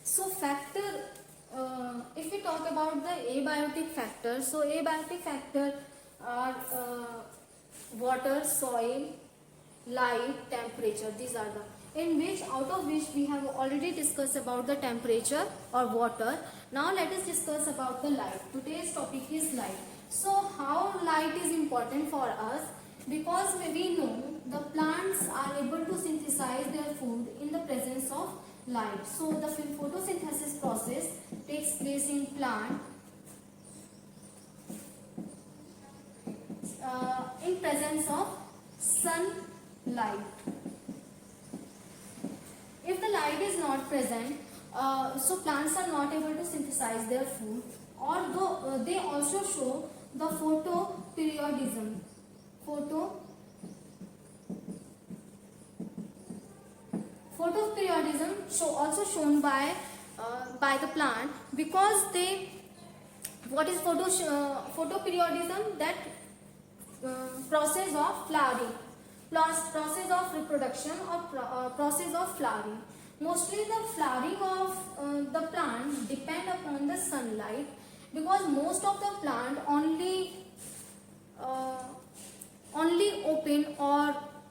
So factor, if we talk about the abiotic factors, so abiotic factor are water, soil, light, temperature. These are the, in which, out of which we have already discussed about the temperature or water. Now let us discuss about the light. Today's topic is light. So how light is important for us? Because we know the plants are able to synthesize their food in the presence of light. So the photosynthesis process takes place in plant in presence of sunlight. If the light is not present, so plants are not able to synthesize their food, although they also show the photoperiodism. Photoperiodism also shown by the plant, because they, what is photoperiodism? That process of flowering, process of reproduction, or process of flowering. Mostly the flowering of the plant depend upon the sunlight, because most of the plant only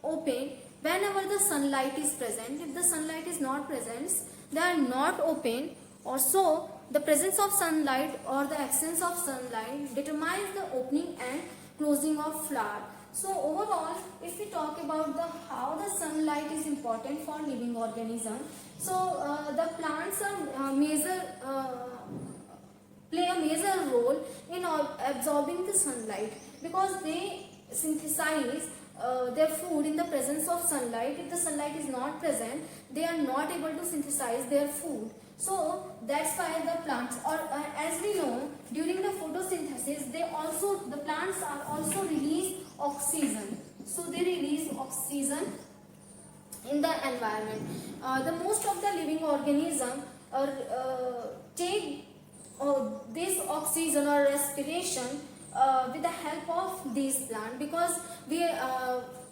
open whenever the sunlight is present. If the sunlight is not present, they are not open. Also, the presence of sunlight or the absence of sunlight determines the opening and closing of flower. So overall, if we talk about the how the sunlight is important for living organism, so the plants are play a major role in absorbing the sunlight, because they synthesize their food in the presence of sunlight. If the sunlight is not present, they are not able to synthesize their food. So that's why the plants, or as we know, during the photosynthesis, the plants are also release oxygen. So they release oxygen in the environment. The most of the living organism take this oxygen or respiration with the help of these plants, because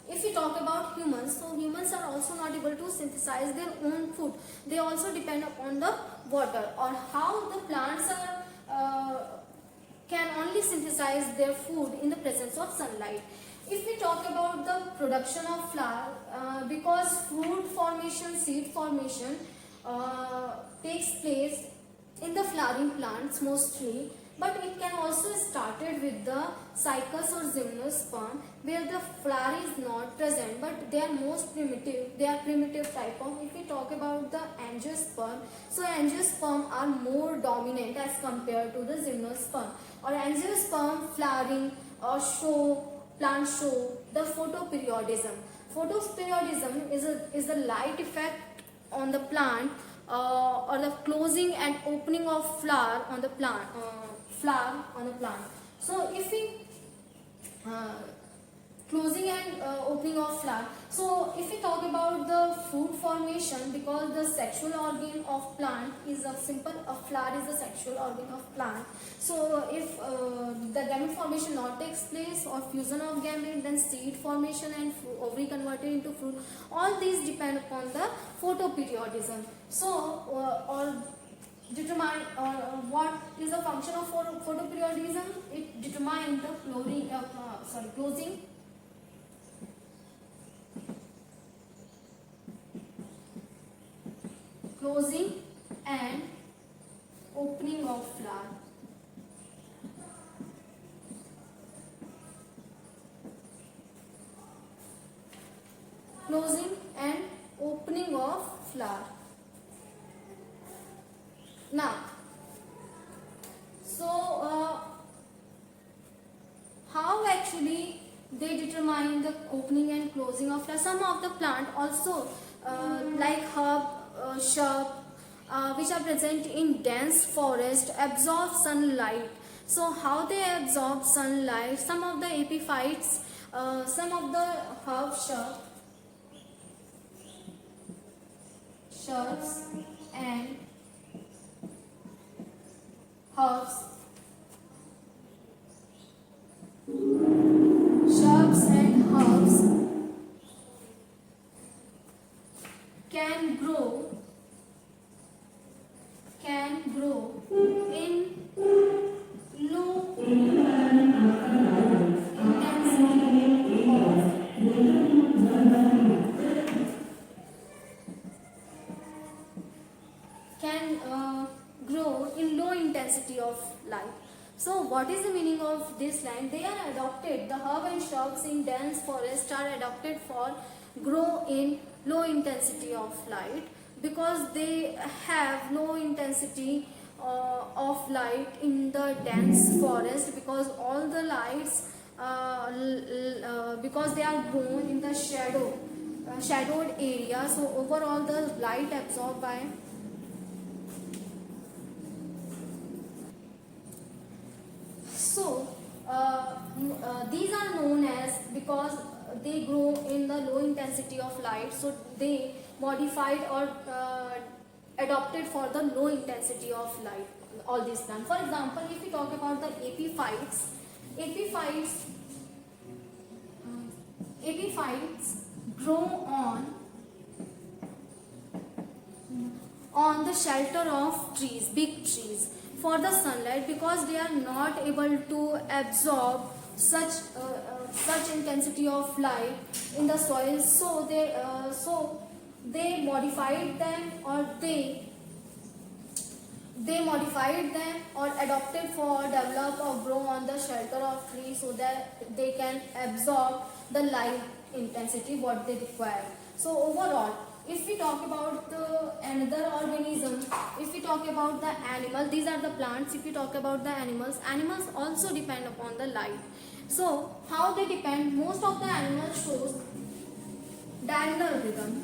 if we talk about humans, so humans are also not able to synthesize their own food. They also depend upon the water, or how the plants can only synthesize their food in the presence of sunlight. If we talk about the production of flower, because fruit formation, seed formation takes place in the flowering plants mostly, but it can also started with the cycas or gymnosperm, where the flower is not present, but they are most primitive. They are primitive type of. If we talk about the angiosperm, so angiosperm are more dominant as compared to the gymnosperm. Or angiosperm flowering or plant show the photoperiodism. Photoperiodism is a light effect on the plant, or the closing and opening of flower on the plant. So if we closing and opening of flower. So if we talk about the fruit formation, because the sexual organ of plant is a flower is the sexual organ of plant. So if the gamete formation not takes place, or fusion of gamete, then seed formation and ovary converted into fruit, all these depend upon the photoperiodism. So or determine what is the function of photoperiodism. It determines the closing and opening of flower. Closing and opening of flower. Now, so how actually they determine the opening and closing of flower? Some of the plant also like herb, shrub, which are present in dense forest, absorb sunlight. So how they absorb sunlight? Some of the epiphytes, some of the herb shrubs and herbs, can grow can grow in low intensity of light. So what is the meaning of this line? They are adopted, the herb and shrubs in dense forest are adopted for grow in low intensity of light, because they have low intensity of light in the dense forest, because all the lights because they are grown in the shadowed area, so overall the light absorbed by. So these are known as, because they grow in the low intensity of light, so they modified or adopted for the low intensity of light, all these plants. For example, if we talk about the epiphytes grow on the shelter of trees, big trees, for the sunlight, because they are not able to absorb such intensity of light in the soil. So they modified them, or they modified them or adopted for develop or grow on the shelter of trees, so that they can absorb the light intensity what they require. So overall, if we talk about the another organism, if we talk about the animal, these are the plants. If we talk about the animals also depend upon the light. So how they depend? Most of the animals shows diurnal rhythm,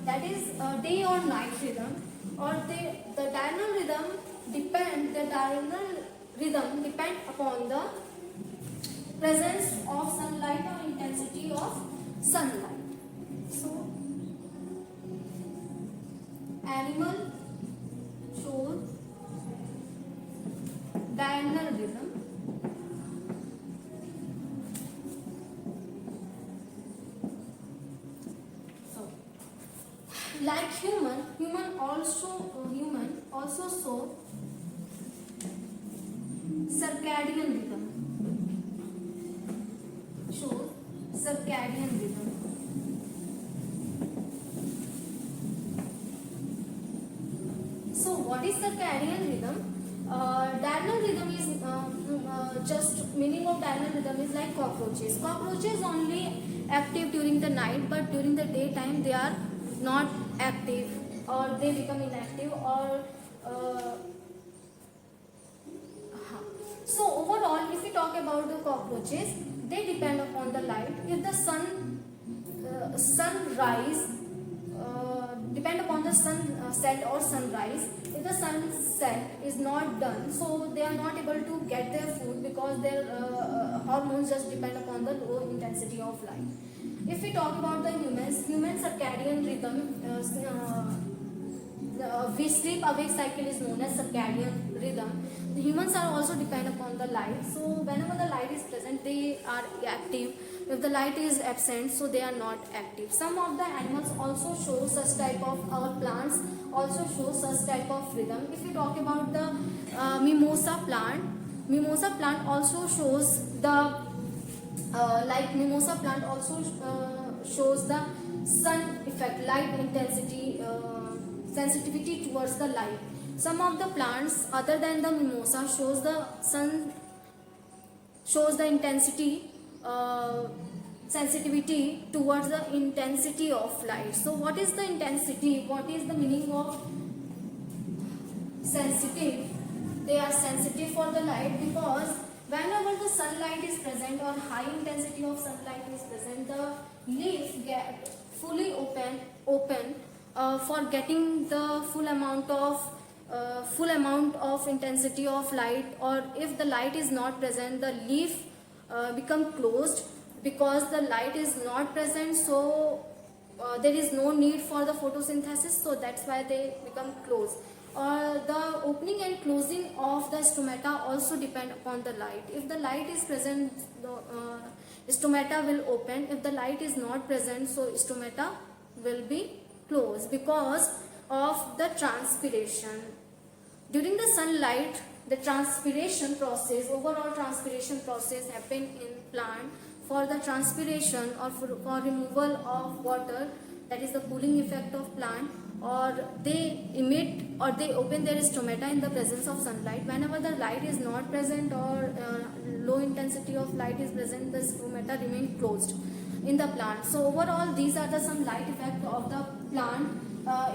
that is day or night rhythm, or the diurnal rhythm depend upon the presence of sunlight or intensity of sunlight. So animal shows diurnal rhythm. So like human also show circadian rhythm. Shows circadian rhythm. So what is circadian rhythm? Diurnal rhythm is just meaning of diurnal rhythm is like cockroaches. Cockroaches only active during the night, but during the daytime they are not active, or they become inactive, or so overall, if we talk about the cockroaches, they depend upon the light. If the sunrise depend upon the sunset or sunrise. If the sunset is not done, so they are not able to get their food, because their hormones just depend upon the low intensity of light. If we talk about the human circadian rhythm, we sleep awake cycle is known as circadian rhythm. The humans are also depend upon the light. So whenever the light is present, they are active. If the light is absent, so they are not active. Some of the animals also show such type of, our plants also show such type of rhythm. If we talk about the mimosa plant also shows the mimosa plant also shows the sun effect, light intensity, sensitivity towards the light. Some of the plants other than the mimosa shows the intensity, sensitivity towards the intensity of light. So what is the intensity? What is the meaning of sensitive? They are sensitive for the light, because whenever the sunlight is present or high intensity of sunlight is present, the leaf get fully open for getting the full amount of intensity of light. Or if the light is not present, the leaf become closed, because the light is not present, so there is no need for the photosynthesis, so that's why they become closed. The opening and closing of the stomata also depend upon the light. If the light is present, the stomata will open. If the light is not present, so stomata will be closed, because of the transpiration. During the sunlight, the transpiration process, overall transpiration process happen in plant. For the transpiration or for removal of water, that is the cooling effect of plant, or they emit or they open their stomata in the presence of sunlight. Whenever the light is not present or low intensity of light is present, the stomata remain closed in the plant. So overall, these are the some light effect of the plant,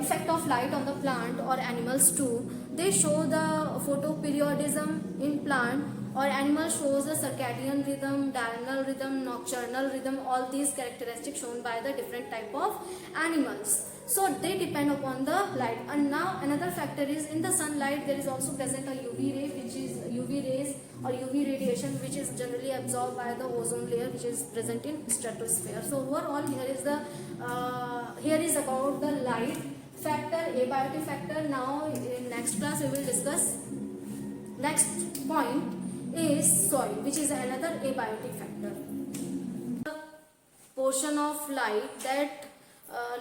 effect of light on the plant or animals too. They show the photoperiodism in plant, or animal shows the circadian rhythm, diurnal rhythm, nocturnal rhythm, all these characteristics shown by the different type of animals. So they depend upon the light. And now another factor is, in the sunlight there is also present a UV ray, which is UV rays or UV radiation, which is generally absorbed by the ozone layer, which is present in stratosphere. So overall, here is about the light factor, abiotic factor. Now in next class we will discuss next point is soil, which is another abiotic factor. Portion of light that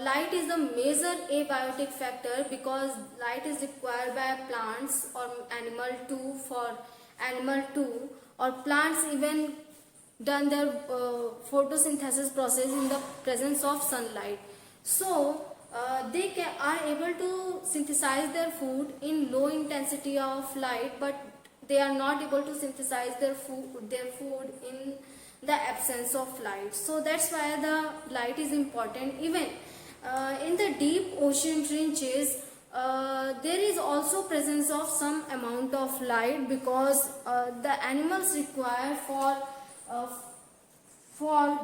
light is the major abiotic factor, because light is required by plants or animal too, or plants even done their photosynthesis process in the presence of sunlight. So they are able to synthesize their food in low intensity of light, but they are not able to synthesize their food in the absence of light. So that's why the light is important. Even in the deep ocean trenches, there is also presence of some amount of light, because the animals require for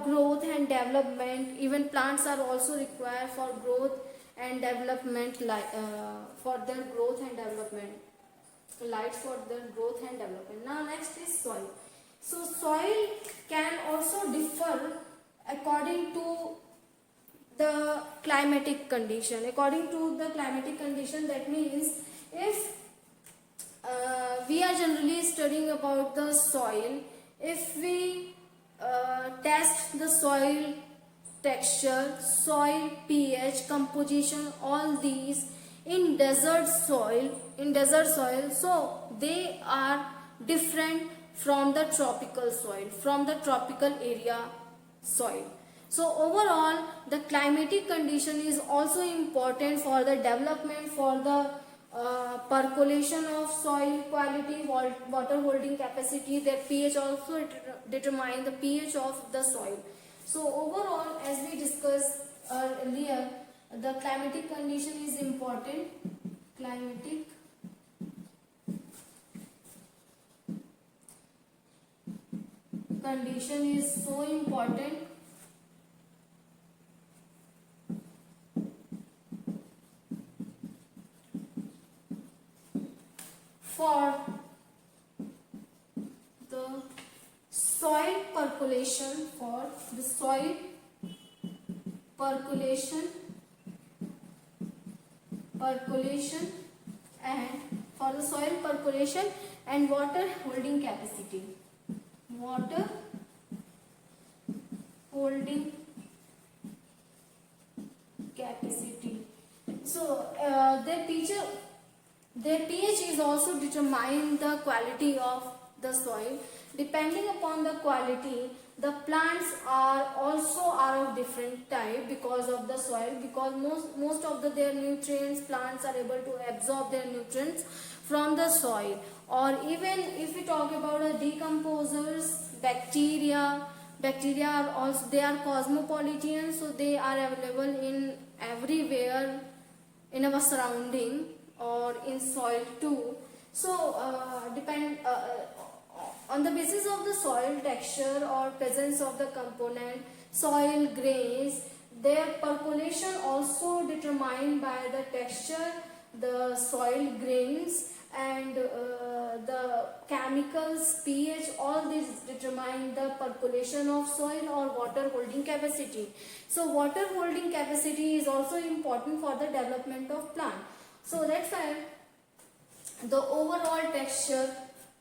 growth and development. Even plants are also required for growth and development, for their growth and development, light for their growth and development. Now next is soil. So soil can also differ according to the climatic condition. According to the climatic condition, that means if we are generally studying about the soil, if we test the soil texture, soil pH, composition, all these in desert soil, so they are different from the tropical soil, from the tropical area soil. So overall, the climatic condition is also important for the development, for the percolation of soil quality, water holding capacity. Their pH also determine the pH of the soil. So overall, as we discussed earlier, the climatic condition is important. Climatic condition is so important for the soil percolation, and for the soil percolation and water holding capacity. Water holding capacity. So their pH is also determine the quality of the soil. Depending upon the quality, the plants are of different type because of the soil, because most of their nutrients, plants are able to absorb their nutrients from the soil. Or even if we talk about the decomposers, bacteria are also, they are cosmopolitan, so they are available in everywhere in our surrounding or in soil too. So depend on the basis of the soil texture or presence of the component, soil grains, their percolation also determined by the texture, the soil grains, and the chemicals, pH, all these determine the percolation of soil or water holding capacity. So water holding capacity is also important for the development of plant. So that's why the overall texture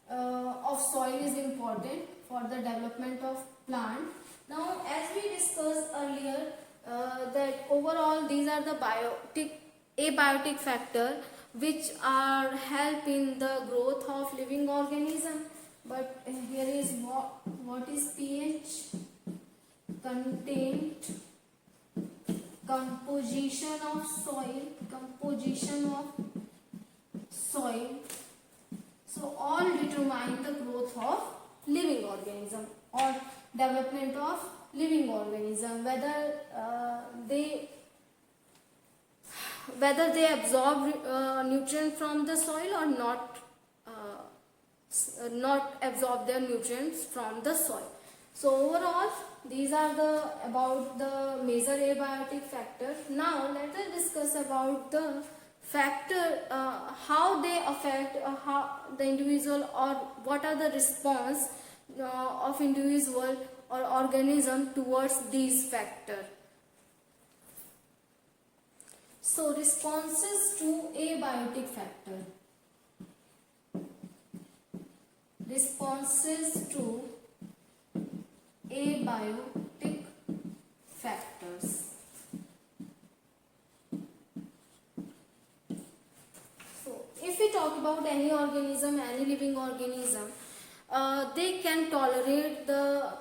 of soil is important for the development of plant. Now, as we discussed earlier, that overall these are the abiotic factor which are help in the growth of living organism. But here is what is pH? composition of soil. So all determine the growth of living organism or development of living organism, whether they absorb nutrient from the soil or not absorb their nutrients from the soil. So overall, these are the about the major abiotic factors. Now let us discuss about the factor, how they affect how the individual, or what are the response of individual or organism towards these factors. So responses to abiotic factor. Responses to abiotic factors. So if we talk about any organism, any living organism, they can tolerate the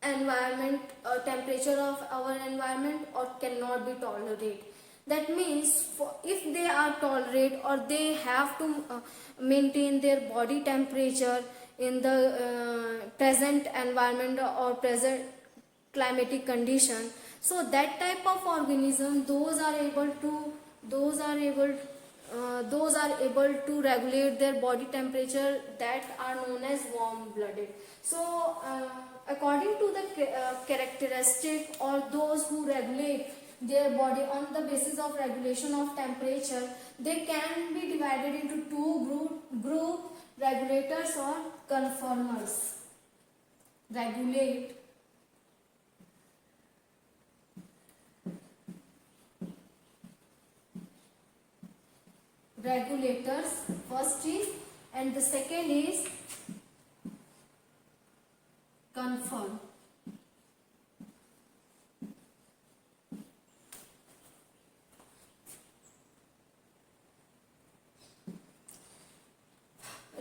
environment, temperature of our environment, or cannot be tolerated. That means if they are tolerate, or they have to maintain their body temperature in the present environment or present climatic condition, so that type of organism, those are able to regulate their body temperature, that are known as warm blooded. So according to the characteristic, or those who regulate their body on the basis of regulation of temperature, they can be divided into two group: regulators or conformers. Regulators first is, and the second is conform.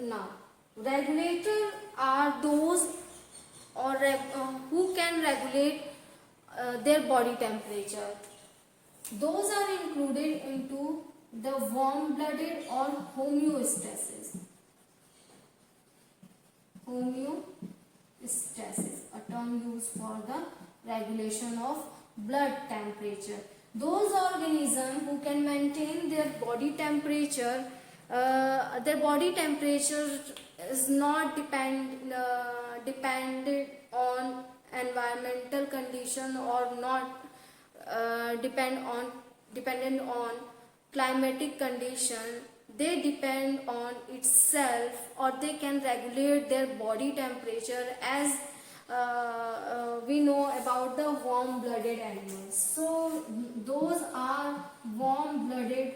Now, regulator are those who can regulate their body temperature. Those are included into the warm-blooded or homeostasis. Homeostasis, a term used for the regulation of blood temperature. Those organisms who can maintain their body temperature is not dependent on environmental condition, or not dependent on climatic condition. They depend on itself, or they can regulate their body temperature, as we know about the warm-blooded animals. So those are warm-blooded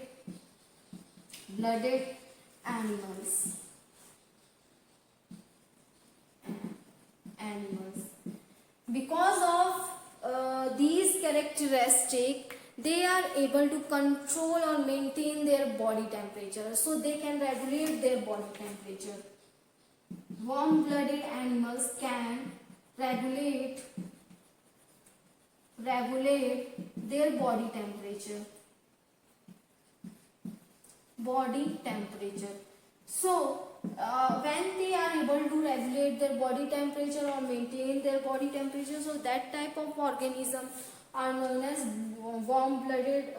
animals. Because of these characteristics, they are able to control or maintain their body temperature. So they can regulate their body temperature. Warm-blooded animals can regulate their body temperature. So when they are able to regulate their body temperature or maintain their body temperature, so that type of organism are known as warm-blooded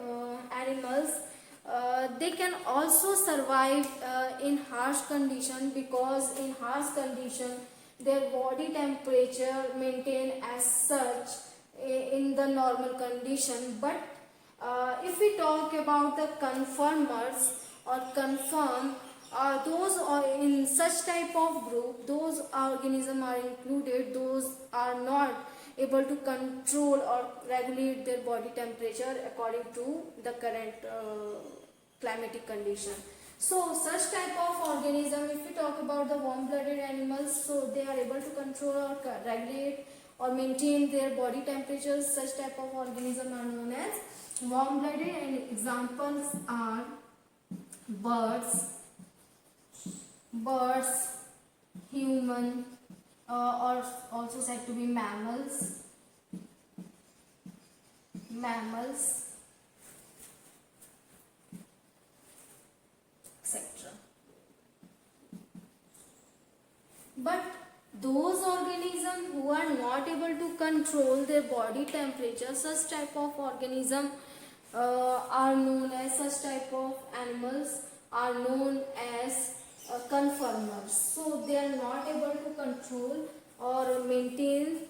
animals. They can also survive in harsh condition, because in harsh condition their body temperature maintain as such in the normal condition. But if we talk about the conformers or confirm, those are in such type of group, those organisms are included, those are not able to control or regulate their body temperature according to the current climatic condition. So such type of organism, if we talk about the warm-blooded animals, so they are able to control or regulate or maintain their body temperature. Such type of organism are known as warm-blooded, and examples are birds, human, or also said to be mammals, mammals, etc. But those organisms who are not able to control their body temperature, such type of organism are known as, such type of animals are known as conformers. So they are not able to control or maintain,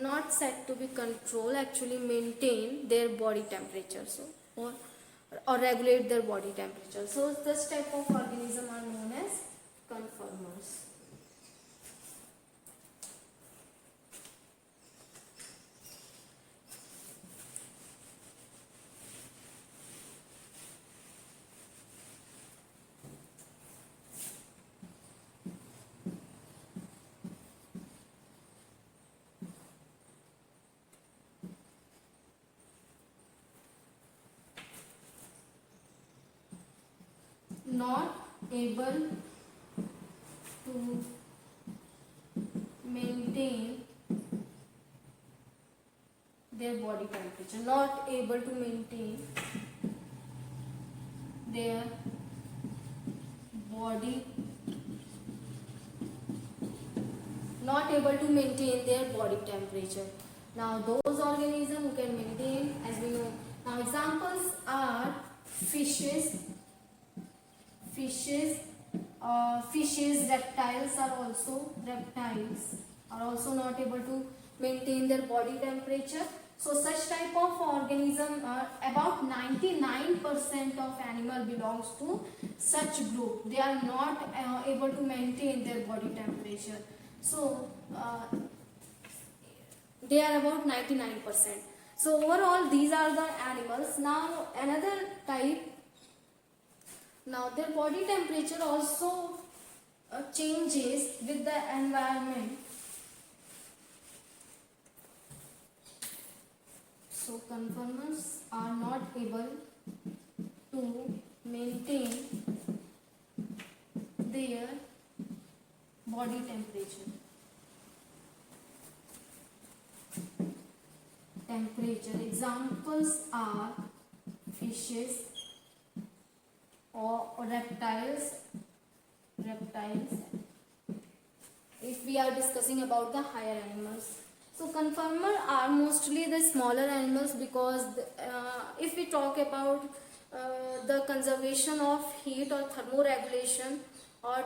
not said to be control, actually maintain their body temperature, so or regulate their body temperature. So such type of organism are known as conformers. Not able to maintain their body temperature, not able to maintain their body, not able to maintain their body temperature. Now those organisms who can maintain, as we know, now examples are fishes, reptiles are also not able to maintain their body temperature. So such type of organism are about 99% of animal belongs to such group. They are not able to maintain their body temperature. So they are about 99%. So overall these are the animals. Now another type, now their body temperature also changes with the environment. So conformers are not able to maintain their body temperature. Examples are fishes or reptiles. If we are discussing about the higher animals. So conformer are mostly the smaller animals, because if we talk about the conservation of heat or thermoregulation or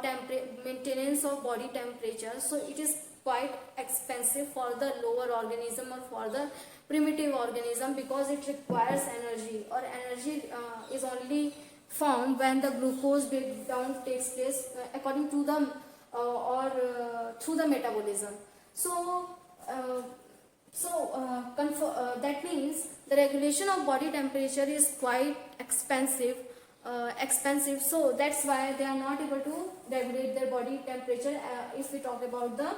maintenance of body temperature, so it is quite expensive for the lower organism or for the primitive organism, because it requires energy, or energy is only formed when the glucose breakdown takes place according to the through the metabolism. So that means the regulation of body temperature is quite expensive. So that's why they are not able to regulate their body temperature if we talk about the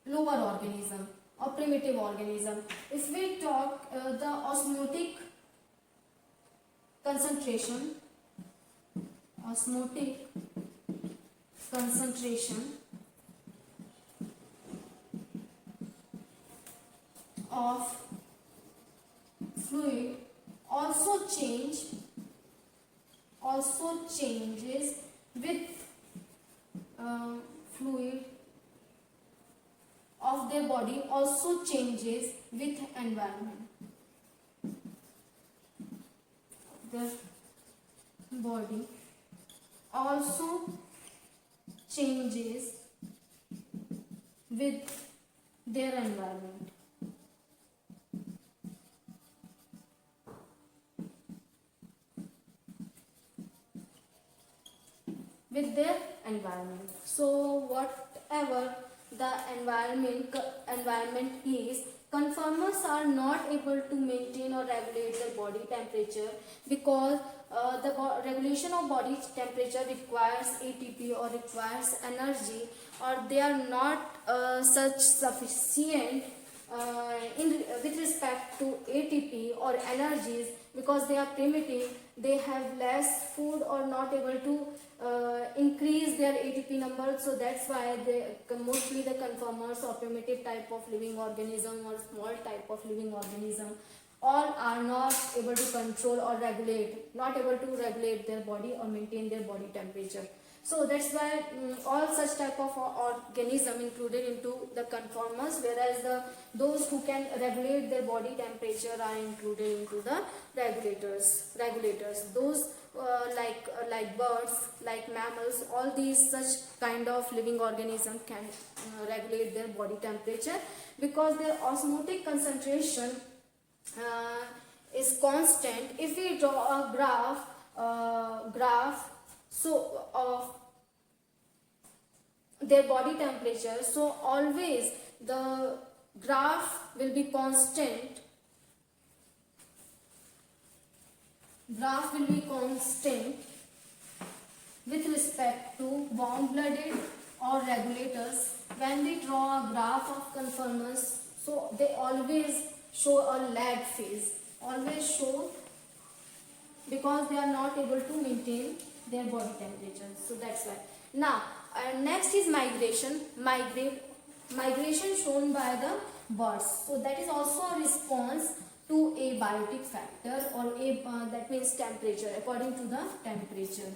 lower organism or primitive organism. If we talk the osmotic concentration of fluid also changes with fluid of their body also changes with environment. The body also changes with their environment. So whatever the environment is, conformers are not able to maintain or regulate their body temperature, because the regulation of body temperature requires ATP or requires energy, or they are not such sufficient with respect to ATP or energies because they are primitive, they have less food or not able to increase their ATP number. So that's why they mostly the conformers or primitive type of living organism or small type of living organism all are not able to control or regulate, not able to regulate their body or maintain their body temperature. So that's why all such type of organism included into the conformers, whereas those who can regulate their body temperature are included into the regulators. Those like birds, like mammals, all these such kind of living organism can regulate their body temperature because their osmotic concentration is constant. If we draw a graph so of their body temperature, so always the graph will be constant. Graph will be constant with respect to warm-blooded or regulators. When we draw a graph of conformers, so they always show a lag phase, always show, because they are not able to maintain their body temperature. So that's why. Now next is migration. Migration shown by the birds. So that is also a response to abiotic factor or that means temperature, according to the temperature.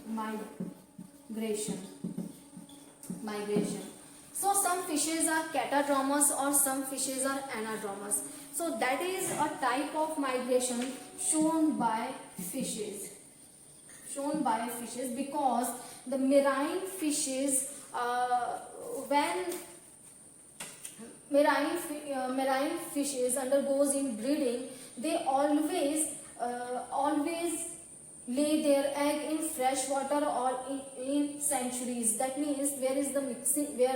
Migration. So some fishes are catadromous or some fishes are anadromous. So that is a type of migration shown by fishes. Because the marine fishes, when marine fishes undergoes in breeding, they always lay their egg in fresh water or in sanctuaries. That means where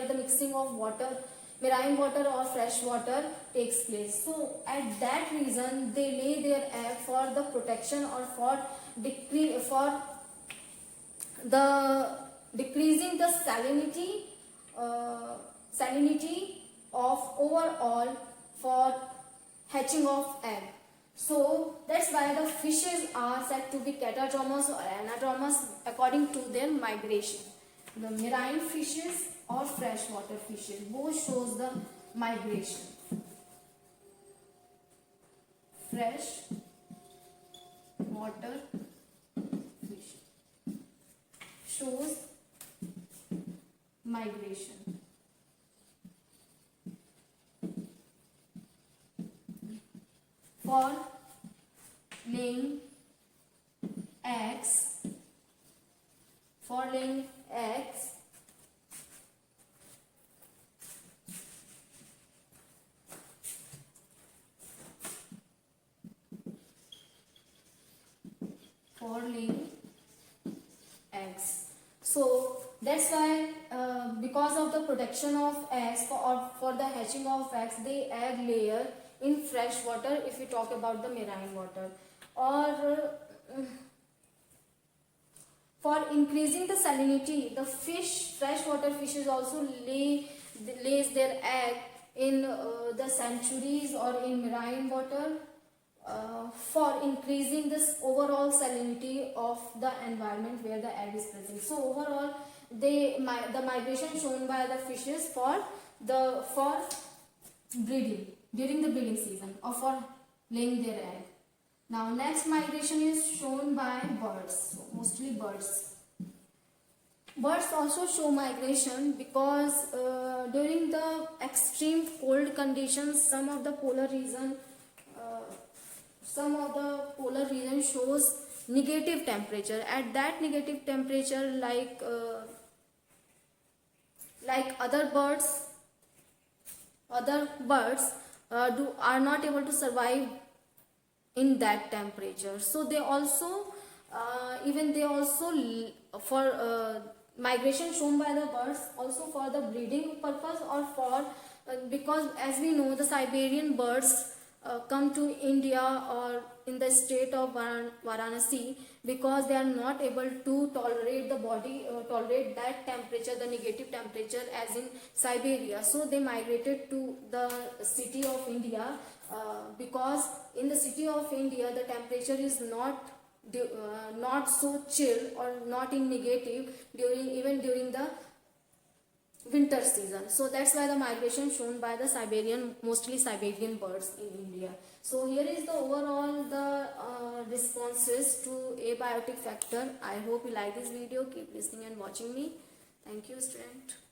the mixing of water, marine water or fresh water takes place. So at that reason they lay their egg for the protection or for decreasing the salinity of overall for hatching of egg. So that's why the fishes are said to be catadromous or anadromous according to their migration. The marine fishes or freshwater fishes both shows the migration. Fresh water fish shows migration. For laying eggs, for laying eggs. So that's why because of the protection of eggs for the hatching of eggs, the egg layer in fresh water, if we talk about the marine water, or for increasing the salinity, the freshwater fishes also lays their egg in the sanctuaries or in marine water for increasing this overall salinity of the environment where the egg is present. So overall, the migration shown by the fishes for breeding, during the breeding season or for laying their egg. Now next migration is shown by birds, so mostly birds. Birds also show migration because during the extreme cold conditions, some of the polar region shows negative temperature. At that negative temperature, like other birds are not able to survive in that temperature. So they also for migration shown by the birds also for the breeding purpose or for because as we know the Siberian birds come to India or in the state of Varanasi because they are not able to tolerate that temperature, the negative temperature as in Siberia. So they migrated to the city of India because in the city of India the temperature is not so chill or not in negative during the winter season. So that's why the migration shown by the mostly Siberian birds in India. So here is the overall the responses to abiotic factor. I hope you like this video. Keep listening and watching me. Thank you, student.